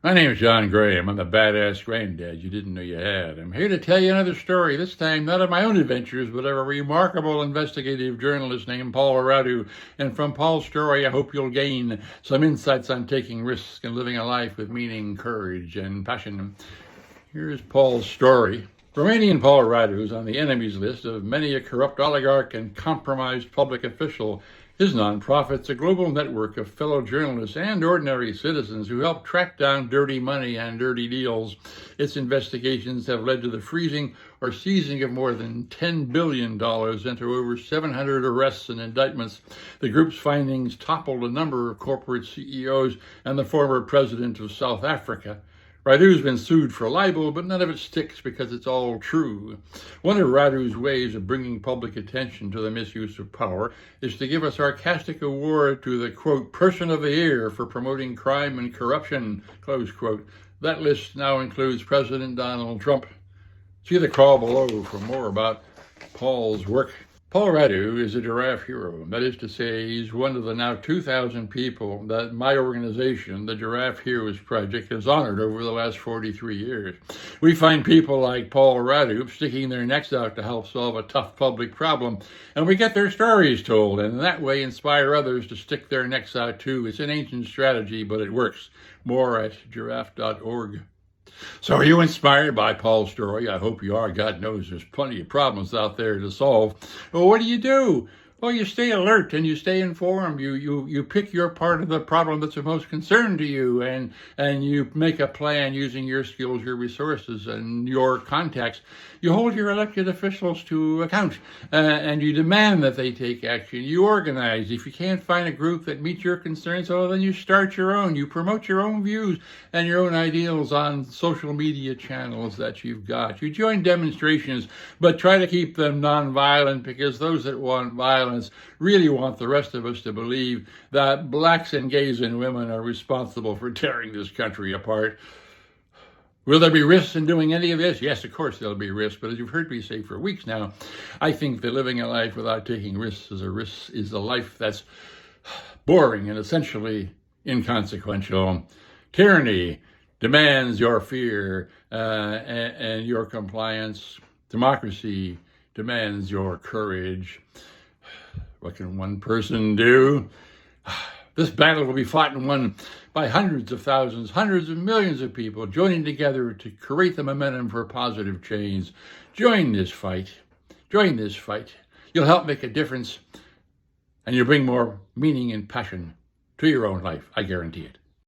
My name is John Graham. I'm the badass granddad you didn't know you had. I'm here to tell you another story, this time not of my own adventures, but of a remarkable investigative journalist named Paul Radu. And from Paul's story, I hope you'll gain some insights on taking risks and living a life with meaning, courage, and passion. Here's Paul's story. Romanian Paul Radu is on the enemies list of many a corrupt oligarch and compromised public official. His nonprofit's a global network of fellow journalists and ordinary citizens who help track down dirty money and dirty deals. Its investigations have led to the freezing or seizing of more than $10 billion and to over 700 arrests and indictments. The group's findings toppled a number of corporate CEOs and the former president of South Africa. Radu's been sued for libel, but none of it sticks because it's all true. One of Radu's ways of bringing public attention to the misuse of power is to give a sarcastic award to the, quote, person of the year for promoting crime and corruption, close quote. That list now includes President Donald Trump. See the crawl below for more about Paul's work. Paul Radu is a giraffe hero. That is to say, he's one of the now 2,000 people that my organization, the Giraffe Heroes Project, has honored over the last 43 years. We find people like Paul Radu sticking their necks out to help solve a tough public problem, and we get their stories told, and in that way inspire others to stick their necks out too. It's an ancient strategy, but it works. More at giraffe.org. So are you inspired by Paul's story? I hope you are. God knows there's plenty of problems out there to solve. Well, what do? Well, you stay alert and you stay informed. You pick your part of the problem that's of most concern to you, and you make a plan using your skills, your resources, and your contacts. You hold your elected officials to account, and you demand that they take action. You organize. If you can't find a group that meets your concerns, well, then you start your own. You promote your own views and your own ideals on social media channels that you've got. You join demonstrations, but try to keep them nonviolent, because those that want violence really want the rest of us to believe that blacks and gays and women are responsible for tearing this country apart. Will there be risks in doing any of this? Yes, of course there'll be risks, but as you've heard me say for weeks now, I think that living a life without taking risks is a life that's boring and essentially inconsequential. Tyranny demands your fear and your compliance. Democracy demands your courage. What can one person do? This battle will be fought and won by hundreds of thousands, hundreds of millions of people joining together to create the momentum for positive change. Join this fight. Join this fight. You'll help make a difference, and you'll bring more meaning and passion to your own life. I guarantee it.